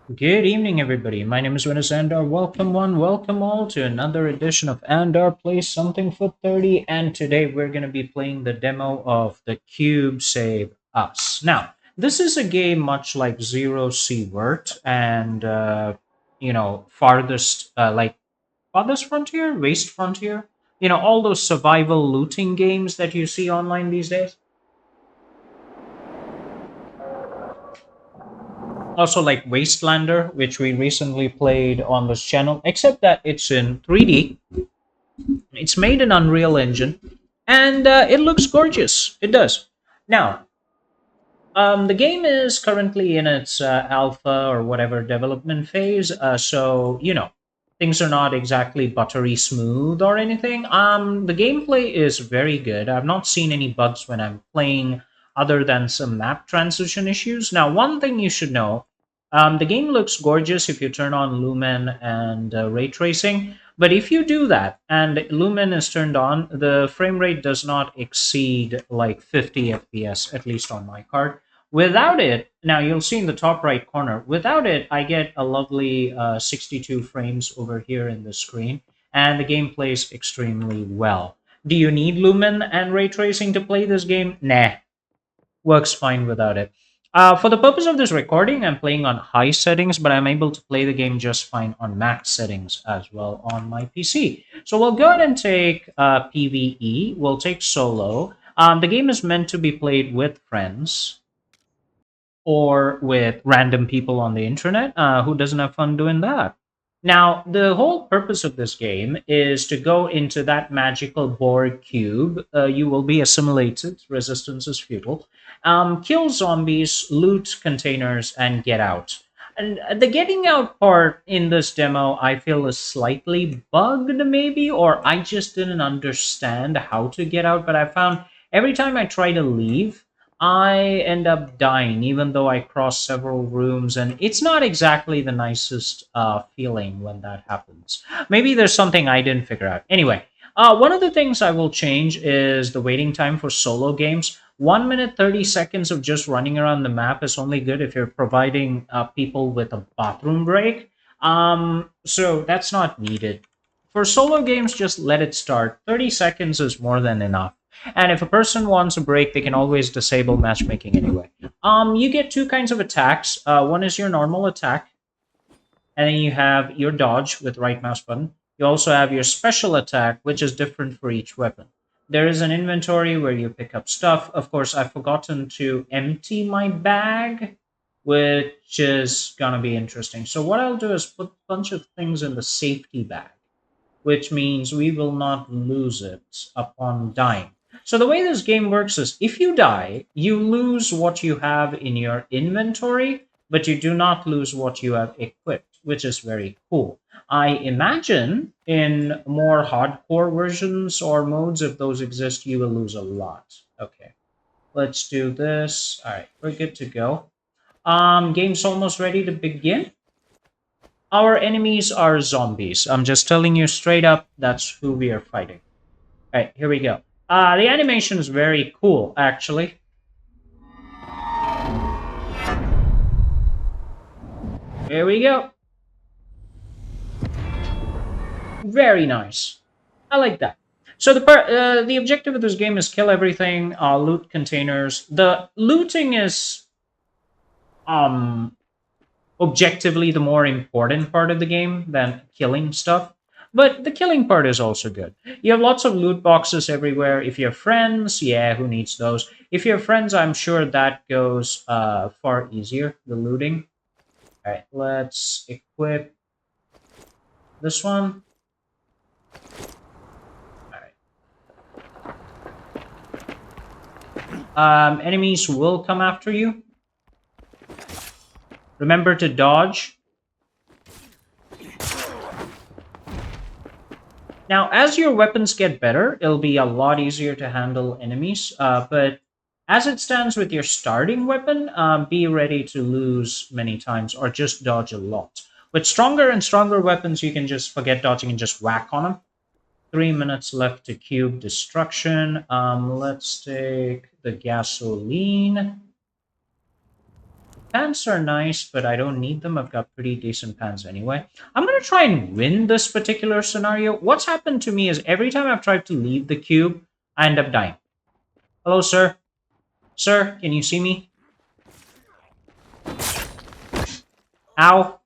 Good evening, everybody. My name is Windus Andar. Welcome, one, welcome all to another edition of Andar Plays Something for 30. And today we're going to be playing the demo of The Cube Save Us. Now, this is a game much like Zero Seaward and, Farthest Frontier, Waste Frontier. All those survival looting games that you see online these days. Also like Wastelander, which we recently played on this channel, except that it's in 3D. It's made in Unreal Engine, and it looks gorgeous. It does. Now, the game is currently in its alpha or whatever development phase, so things are not exactly buttery smooth or anything. The gameplay is very good. I've not seen any bugs when I'm playing, other than some map transition issues. Now, one thing you should know: the game looks gorgeous if you turn on lumen and ray tracing. But if you do that and lumen is turned on, the frame rate does not exceed like 50 FPS, at least on my card. Without it, now you'll see in the top right corner, without it, I get a lovely 62 frames over here in the screen, and the game plays extremely well. Do you need Lumen and ray tracing to play this game? Nah, works fine without it. For the purpose of this recording, I'm playing on high settings, but I'm able to play the game just fine on max settings as well on my PC. So we'll go ahead and take PvE, we'll take solo. The game is meant to be played with friends or with random people on the internet. Who doesn't have fun doing that? Now, the whole purpose of this game is to go into that magical Borg cube. You will be assimilated, resistance is futile. Kill zombies, loot containers, and get out. And the getting out part in this demo, I feel, is slightly bugged, maybe, or I just didn't understand how to get out. But I found every time I try to leave, I end up dying, even though I cross several rooms, and it's not exactly the nicest feeling when that happens. Maybe there's something I didn't figure out. Anyway, one of the things I will change is the waiting time for solo games. 1 minute 30 seconds of just running around the map is only good if you're providing people with a bathroom break. So that's not needed. For solo games, just let it start. 30 seconds is more than enough. And if a person wants a break, they can always disable matchmaking anyway. You get two kinds of attacks. One is your normal attack, and then you have your dodge with right mouse button. You also have your special attack, which is different for each weapon. There is an inventory where you pick up stuff. Of course, I've forgotten to empty my bag, which is gonna be interesting. So what I'll do is put a bunch of things in the safety bag, which means we will not lose it upon dying. So the way this game works is if you die, you lose what you have in your inventory, but you do not lose what you have equipped, which is very cool. I imagine in more hardcore versions or modes, if those exist, you will lose a lot. Okay, let's do this. All right, we're good to go. Game's almost ready to begin. Our enemies are zombies. I'm just telling you straight up, that's who we are fighting. All right, here we go. The animation is very cool, actually. Here we go. Very nice. I like that. So the objective of this game is kill everything, loot containers. The looting is um objectively the more important part of the game than killing stuff. But the killing part is also good. You have lots of loot boxes everywhere. If you have friends, yeah, who needs those? If you have friends, I'm sure that goes far easier, the looting. All right, let's equip this one. All right. Enemies will come after you. Remember to dodge. Now, as your weapons get better, it'll be a lot easier to handle enemies. But as it stands with your starting weapon, be ready to lose many times or just dodge a lot. With stronger and stronger weapons, you can just forget dodging and just whack on them. 3 minutes left to cube destruction. Let's take the gasoline. Pants are nice, but I don't need them. I've got pretty decent pants anyway. I'm going to try and win this particular scenario. What's happened to me is every time I've tried to leave the cube, I end up dying. Hello, sir. Sir, can you see me? Ow.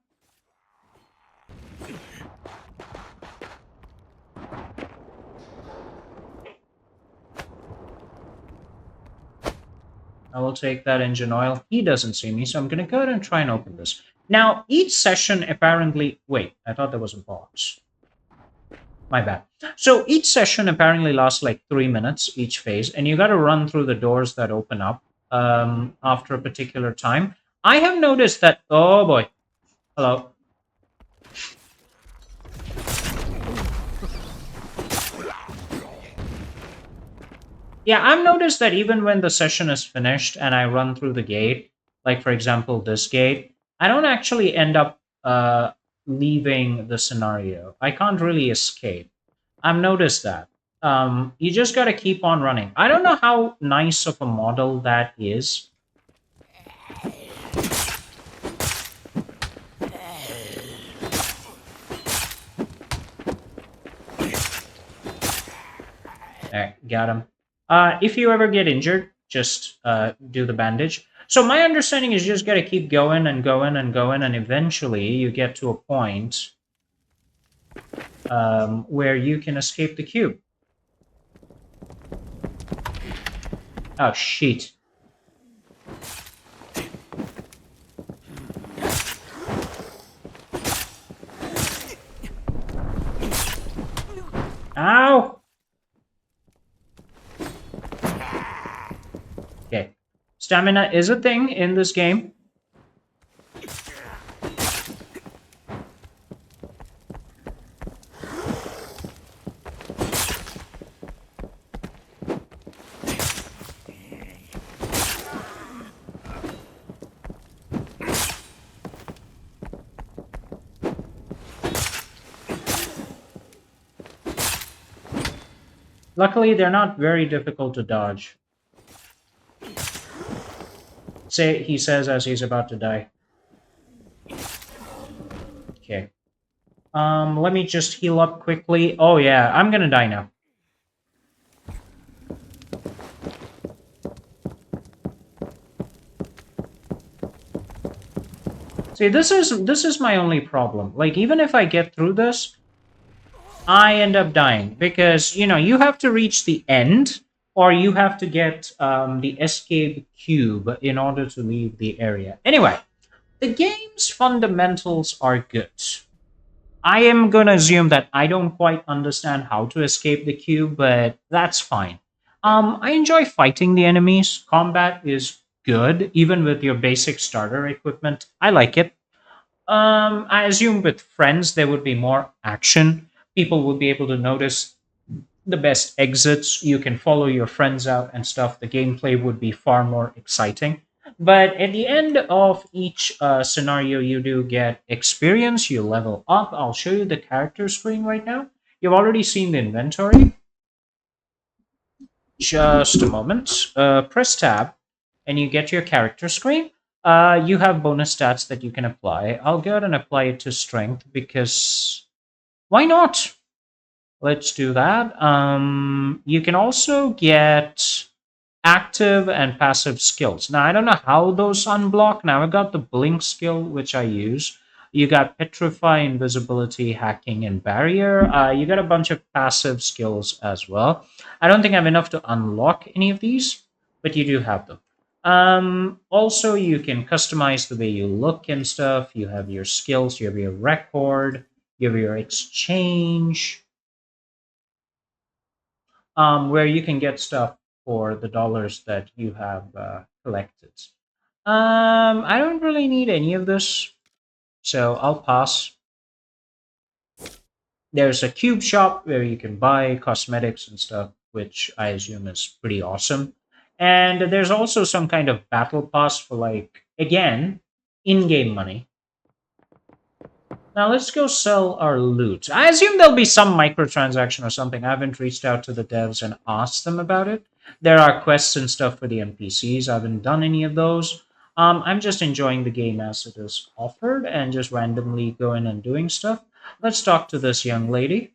I will take that engine oil. He doesn't see me, so I'm going to go ahead and try and open this. Now, each session apparently... Wait, I thought there was a box. My bad. So each session apparently lasts like 3 minutes, each phase, and you got to run through the doors that open up after a particular time. I have noticed that... Oh boy. Hello. Yeah, I've noticed that even when the session is finished and I run through the gate, like for example this gate, I don't actually end up leaving the scenario. I can't really escape. I've noticed that. You just got to keep on running. I don't know how nice of a model that is. Alright, got him. If you ever get injured, just do the bandage. So my understanding is you just got to keep going and going and going, and eventually you get to a point where you can escape the cube. Oh, shit. Ow! Okay. Stamina is a thing in this game. Luckily, they're not very difficult to dodge. Say, he says as he's about to die. Okay. Let me just heal up quickly. Oh yeah, I'm gonna die now. See, this is my only problem. Like, even if I get through this, I end up dying because you have to reach the end, or you have to get the escape cube in order to leave the area. Anyway, the game's fundamentals are good. I am going to assume that I don't quite understand how to escape the cube, but that's fine. I enjoy fighting the enemies. Combat is good, even with your basic starter equipment. I like it. I assume with friends there would be more action. People would be able to notice the best exits. You can follow your friends out and stuff. The gameplay would be far more exciting. But at the end of each scenario, you do get experience. You level up. I'll show you the character screen right now. You've already seen the inventory. Just a moment. Press tab, and you get your character screen. You have bonus stats that you can apply. I'll go ahead and apply it to strength because why not? Let's do that. You can also get active and passive skills. Now, I don't know how those unblock. Now, I got the blink skill, which I use. You got petrify, invisibility, hacking, and barrier. You got a bunch of passive skills as well. I don't think I have enough to unlock any of these, but you do have them. Also, you can customize the way you look and stuff. You have your skills, you have your record, you have your exchange, where you can get stuff for the dollars that you have collected. I don't really need any of this, so I'll pass. There's a cube shop where you can buy cosmetics and stuff, which I assume is pretty awesome. And there's also some kind of battle pass for, like, again, in-game money. Now let's go sell our loot. I assume there'll be some microtransaction or something. I haven't reached out to the devs and asked them about it. There are quests and stuff for the NPCs. I haven't done any of those. I'm just enjoying the game as it is offered and just randomly going and doing stuff. Let's talk to this young lady.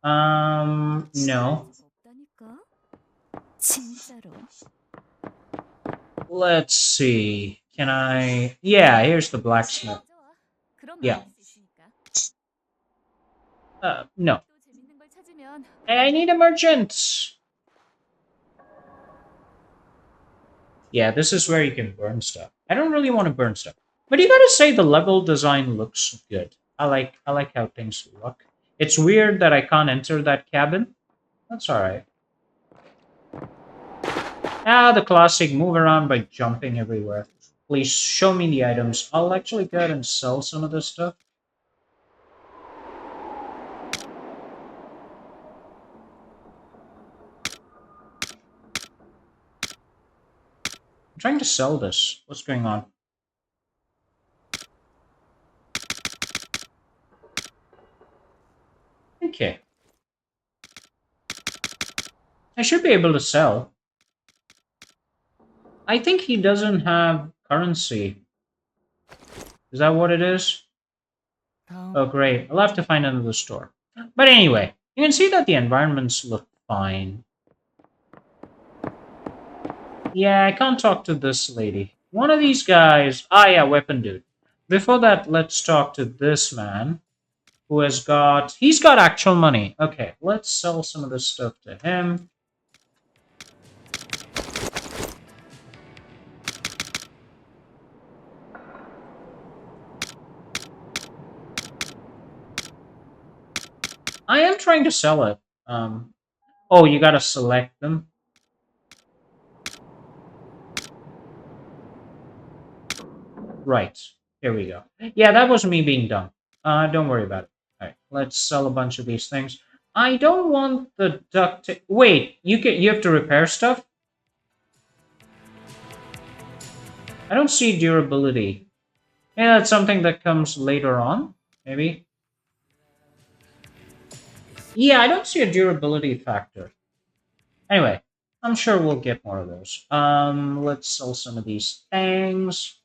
No. Let's see. Can I? Yeah, here's the blacksmith. Yeah. No. I need a merchant. Yeah, this is where you can burn stuff. I don't really want to burn stuff, but you gotta say the level design looks good. I like how things look. It's weird that I can't enter that cabin. That's all right. Ah, the classic move around by jumping everywhere. Please show me the items. I'll actually go ahead and sell some of this stuff. I'm trying to sell this. What's going on? Okay, I should be able to sell. I think he doesn't have currency. Is that what it is? Oh, great. I'll have to find another store. But anyway, you can see that the environments look fine. Yeah, I can't talk to this lady. One of these guys. Ah, yeah, weapon dude. Before that, let's talk to this man who has got. He's got actual money. Okay, let's sell some of this stuff to him. I am trying to sell it. Oh, you gotta select them. Right. Here we go. Yeah, that was me being dumb. Don't worry about it. All right, let's sell a bunch of these things. I don't want the duct tape. Wait, you have to repair stuff? I don't see durability. Yeah, that's something that comes later on, maybe. Yeah, I don't see a durability factor. Anyway, I'm sure we'll get more of those. Let's sell some of these things.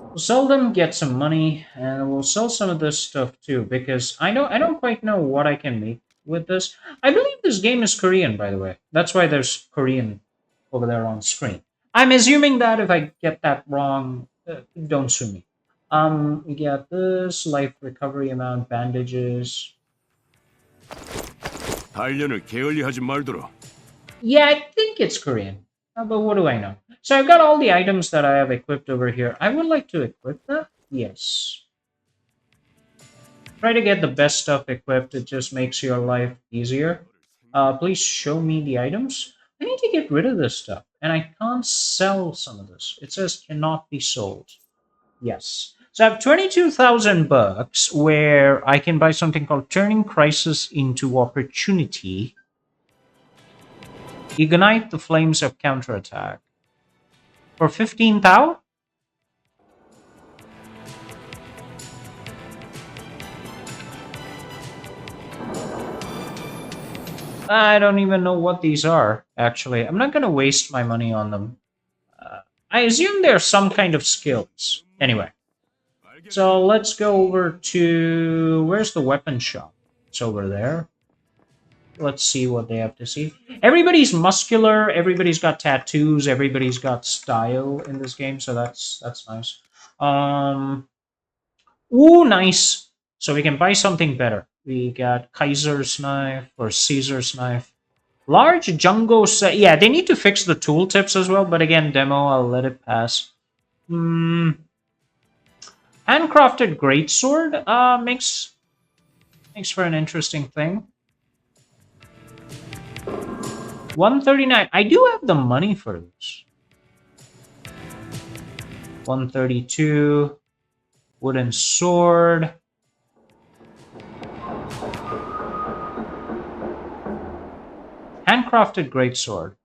We'll sell them, get some money, and we'll sell some of this stuff too, because I don't quite know what I can make with this. I believe this game is Korean, by the way. That's why there's Korean over there on screen. I'm assuming that if I get that wrong, don't sue me. We got this life recovery amount, bandages. 단련을 게을리하지 말도록. Yeah, I think it's Korean. But what do I know? So I've got all the items that I have equipped over here. I would like to equip that. Yes. Try to get the best stuff equipped. It just makes your life easier. Please show me the items. I need to get rid of this stuff. And I can't sell some of this. It says cannot be sold. Yes. So I have 22,000 bucks where I can buy something called Turning Crisis into Opportunity. Ignite the flames of counterattack. For 15,000? I don't even know what these are, actually. I'm not going to waste my money on them. I assume they're some kind of skills. Anyway, so let's go over to... Where's the weapon shop? It's over there. Let's see what they have to see. Everybody's muscular. Everybody's got tattoos. Everybody's got style in this game, so that's nice. Ooh, nice. So we can buy something better. We got Kaiser's knife or Caesar's knife. Large Jungo set. Yeah, they need to fix the tooltips as well, but again, demo, I'll let it pass. Handcrafted greatsword makes for an interesting thing. 139. I do have the money for this. 132. Wooden sword. Handcrafted greatsword.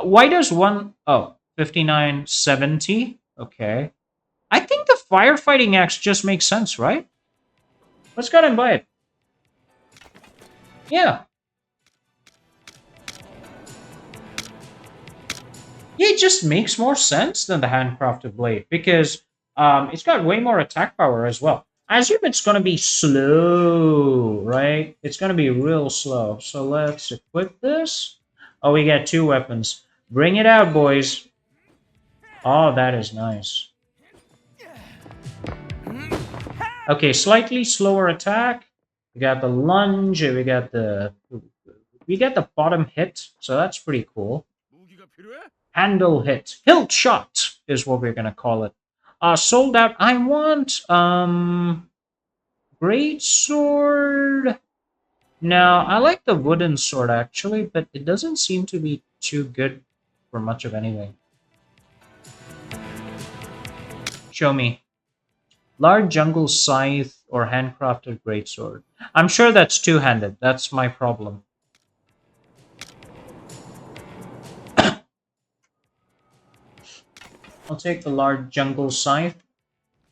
Why does one... Oh, 59.70. Okay. I think the firefighting axe just makes sense, right? Let's go ahead and buy it. Yeah. Yeah, it just makes more sense than the handcrafted blade because it's got way more attack power as well. I assume it's going to be slow, right? It's going to be real slow. So let's equip this. Oh, we got two weapons. Bring it out, boys. Oh, that is nice. Okay, slightly slower attack. We got the lunge. We got the bottom hit, so that's pretty cool. Handle hit. Hilt shot is what we're gonna call it. Sold out. I want great sword. No, I like the wooden sword actually, but it doesn't seem to be too good for much of anything. Show me. Large jungle scythe or handcrafted greatsword. I'm sure that's two-handed. That's my problem. I'll take the large jungle scythe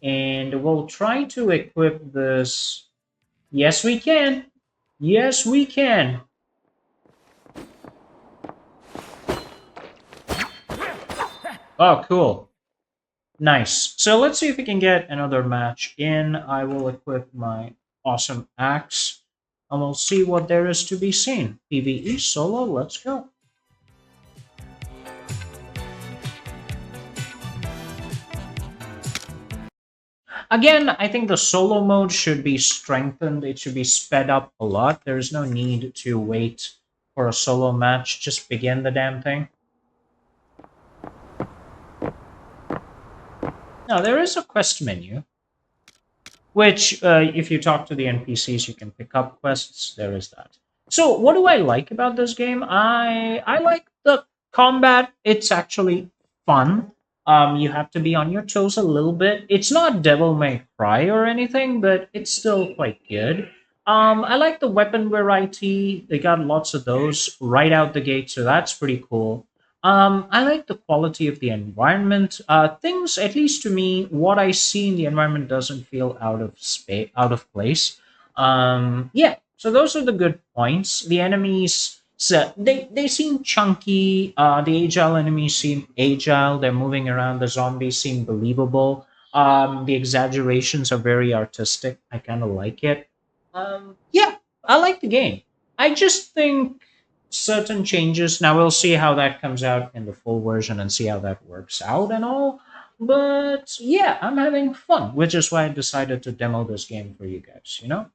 and we'll try to equip this. Yes, we can. Yes, we can. Oh, cool. Nice. So let's see if we can get another match in. I will equip my awesome axe and we'll see what there is to be seen. PvE solo, let's go. Again, I think the solo mode should be strengthened. It should be sped up a lot. There's no need to wait for a solo match. Just begin the damn thing. Now, there is a quest menu, which, if you talk to the NPCs, you can pick up quests. There is that. So, what do I like about this game? I like the combat. It's actually fun. You have to be on your toes a little bit. It's not Devil May Cry or anything, but it's still quite good. I like the weapon variety. They got lots of those right out the gate, so that's pretty cool. I like the quality of the environment. Things, at least to me, what I see in the environment doesn't feel out of space, out of place. Yeah, so those are the good points. The enemies, so they seem chunky. The agile enemies seem agile. They're moving around. The zombies seem believable. The exaggerations are very artistic. I kind of like it. Yeah, I like the game. I just think certain changes. Now we'll see how that comes out in the full version and see how that works out and all. But yeah, I'm having fun, which is why I decided to demo this game for you guys, you know?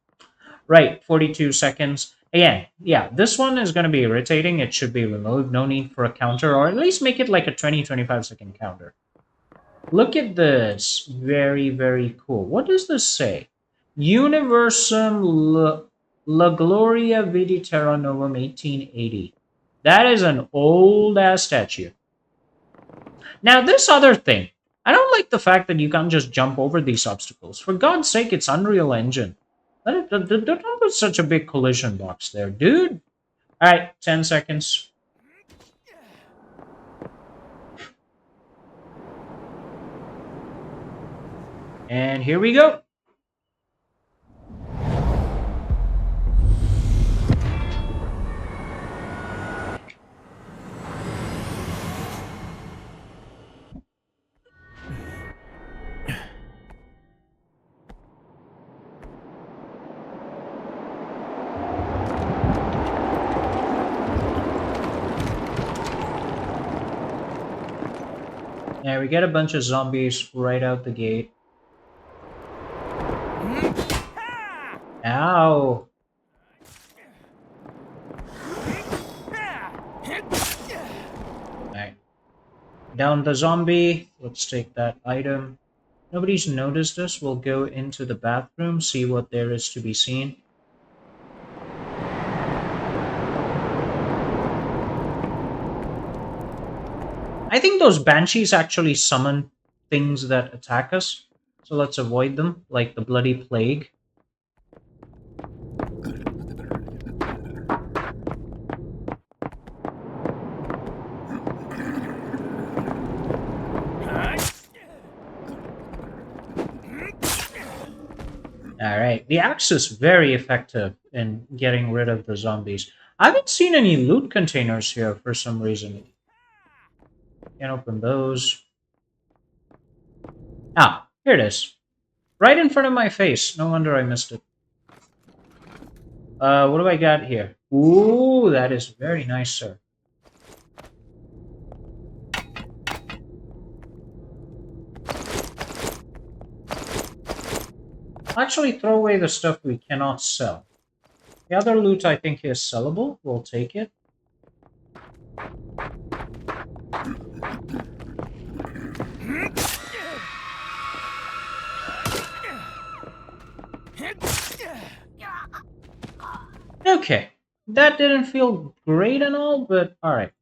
Right, 42 seconds. Again, yeah, this one is going to be irritating. It should be removed. No need for a counter, or at least make it like a 20-25 second counter. Look at this. Very, very cool. What does this say? Universum La Gloria Vidi Terra Novum 1880. That is an old ass statue. Now, this other thing. I don't like the fact that you can't just jump over these obstacles. For God's sake, it's Unreal Engine. Don't put such a big collision box there, dude. Alright, 10 seconds. And here we go. Yeah, we get a bunch of zombies right out the gate. Ow. Alright. Down the zombie. Let's take that item. Nobody's noticed us. We'll go into the bathroom, see what there is to be seen. I think those banshees actually summon things that attack us. So let's avoid them, like the bloody plague. Alright, the axe is very effective in getting rid of the zombies. I haven't seen any loot containers here for some reason. Can't open those. Ah, here it is. Right in front of my face. No wonder I missed it. What do I got here? Ooh, that is very nice, sir. Actually, throw away the stuff we cannot sell. The other loot I think is sellable. We'll take it. Okay. That didn't feel great and all, but alright.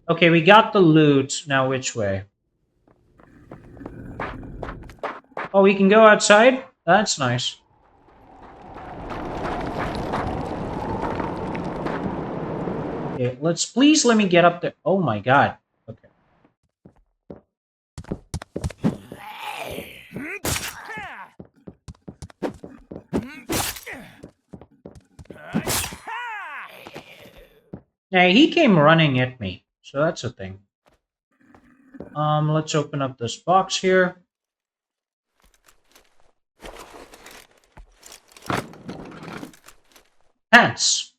Okay, we got the loot. Now which way? Oh, we can go outside? That's nice. Okay, please let me get up there. Oh my god. Okay. Yeah, he came running at me. So that's a thing. Let's open up this box here. Pants.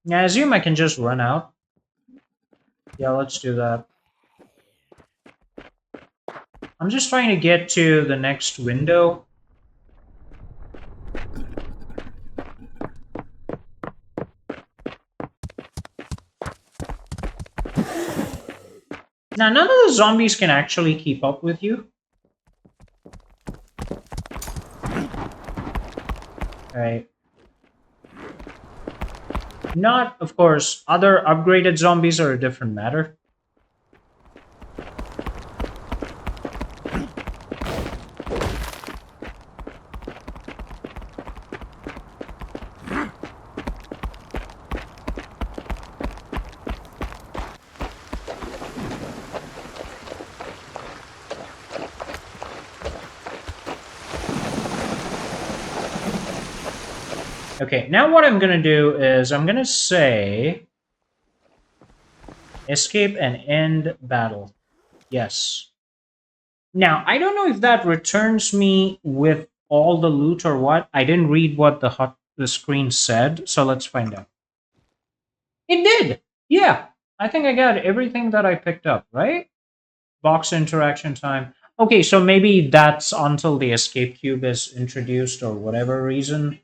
Yeah, I assume I can just run out. Yeah, let's do that. I'm just trying to get to the next window. Now, none of the zombies can actually keep up with you. Right. Not, of course, other upgraded zombies are a different matter. Okay, now what I'm going to do is I'm going to say escape and end battle. Yes. Now, I don't know if that returns me with all the loot or what. I didn't read what the screen said, so let's find out. It did. Yeah. I think I got everything that I picked up, right? Box interaction time. Okay, so maybe that's until the escape cube is introduced or whatever reason.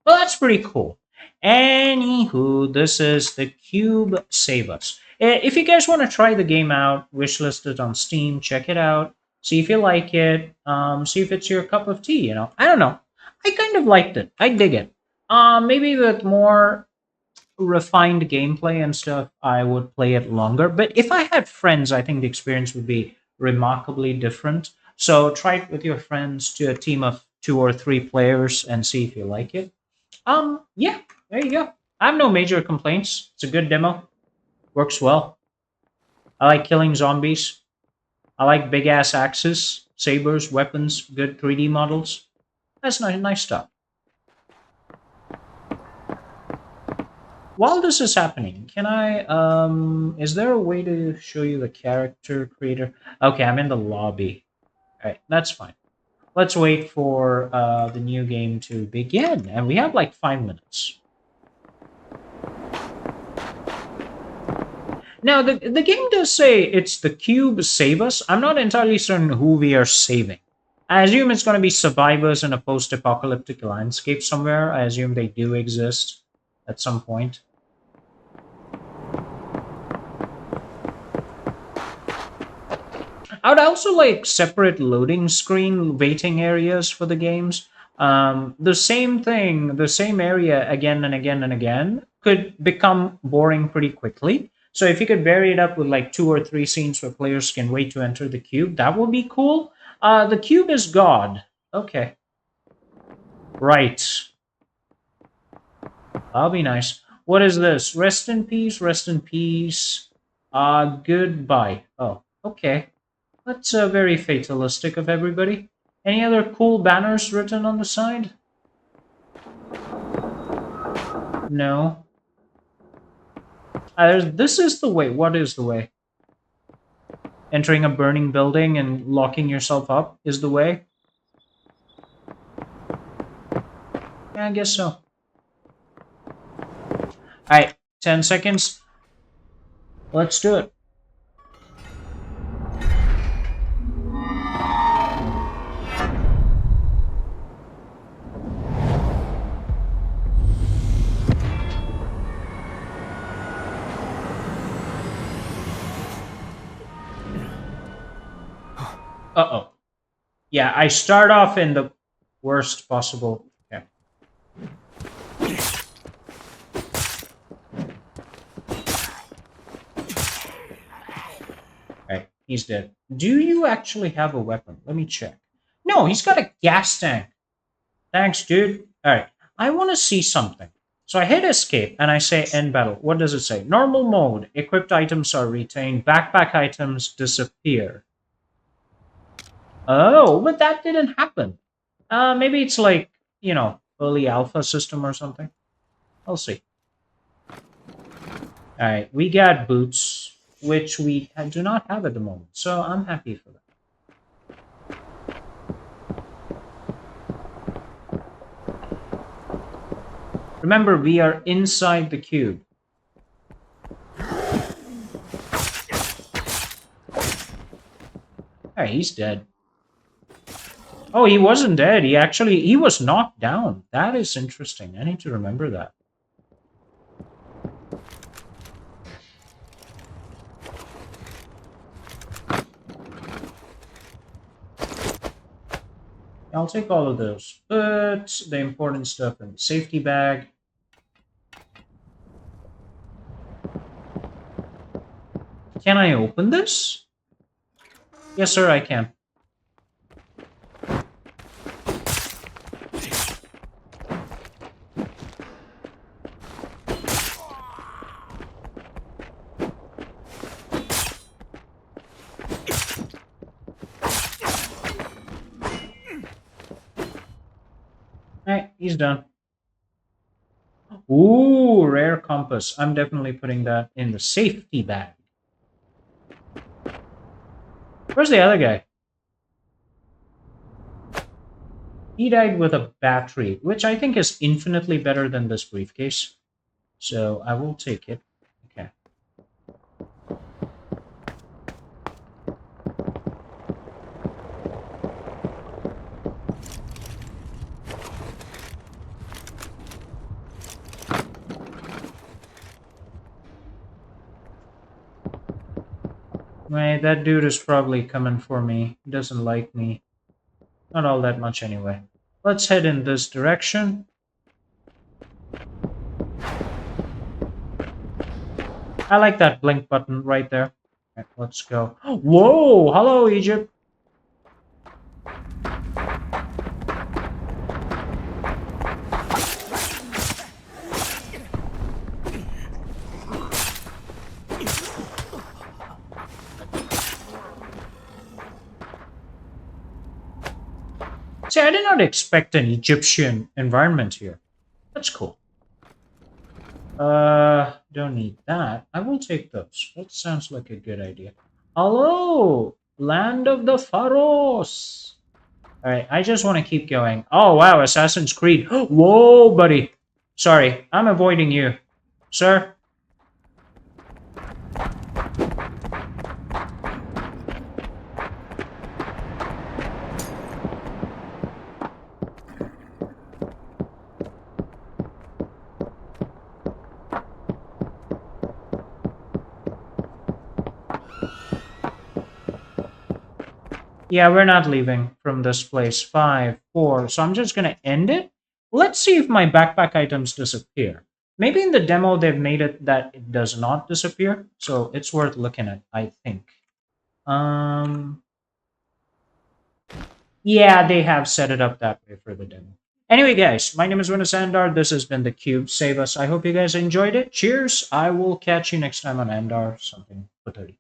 Well, that's pretty cool. Anywho, this is the Cube Save Us. If you guys want to try the game out, wishlist it on Steam, check it out, see if you like it, see if it's your cup of tea, you know. I don't know. I kind of liked it. I dig it. Maybe with more refined gameplay and stuff, I would play it longer. But if I had friends, I think the experience would be remarkably different. So try it with your friends to a team of 2 or 3 players and see if you like it. Yeah, there you go. I have no major complaints. It's a good demo. Works well. I like killing zombies. I like big ass axes, sabers, weapons, good 3D models. That's nice stuff. While this is happening, can I, is there a way to show you the character creator? Okay, I'm in the lobby. Alright, that's fine. Let's wait for the new game to begin. And we have like 5 minutes. Now, the game does say it's the cube save us. I'm not entirely certain who we are saving. I assume it's going to be survivors in a post-apocalyptic landscape somewhere. I assume they do exist at some point. I would also like separate loading screen waiting areas for the games. The same thing, the same area again and again and again could become boring pretty quickly. So if you could vary it up with like 2 or 3 scenes where players can wait to enter the cube, that would be cool. The cube is God. Okay. Right. That'll be nice. What is this? Rest in peace, rest in peace. Goodbye. Oh. Okay. That's very fatalistic of everybody. Any other cool banners written on the side? No. This is the way. What is the way? Entering a burning building and locking yourself up is the way? Yeah, I guess so. Alright, 10 seconds. Let's do it. Uh-oh. Yeah, I start off in the worst possible. Okay. Right, he's dead. Do you actually have a weapon? Let me check. No, he's got a gas tank. Thanks, dude. Alright, I want to see something. So I hit escape and I say end battle. What does it say? Normal mode. Equipped items are retained. Backpack items disappear. Oh, but that didn't happen. Maybe it's like, early alpha system or something. I'll see. Alright, we got boots, which we do not have at the moment. So I'm happy for that. Remember, we are inside the cube. Hey, he's dead. Oh, he wasn't dead. He was knocked down. That is interesting. I need to remember that. I'll take all of those. But the important stuff in the safety bag. Can I open this? Yes, sir, I can. Alright, he's done. Ooh, rare compass. I'm definitely putting that in the safety bag. Where's the other guy? He died with a battery, which I think is infinitely better than this briefcase. So I will take it. Okay. Right, that dude is probably coming for me. He doesn't like me. Not all that much anyway. Let's head in this direction. I like that blink button right there. Okay, let's go. Whoa! Hello, Egypt. See, I did not expect an Egyptian environment here. That's cool. Don't need that. I will take those. That sounds like a good idea. Hello, land of the pharaohs. All right, I just want to keep going. Oh wow, Assassin's Creed. Whoa, buddy. Sorry, I'm avoiding you, sir. Yeah, we're not leaving from this place. 5, 4. So I'm just gonna end it. Let's see if my backpack items disappear. Maybe in the demo they've made it that it does not disappear, so it's worth looking at, I think. Um, yeah, they have set it up that way for the demo. Anyway, guys, my name is Windus Andar. This has been the Cube Save Us. I hope you guys enjoyed it. Cheers. I will catch you next time on Andar. Something for 30.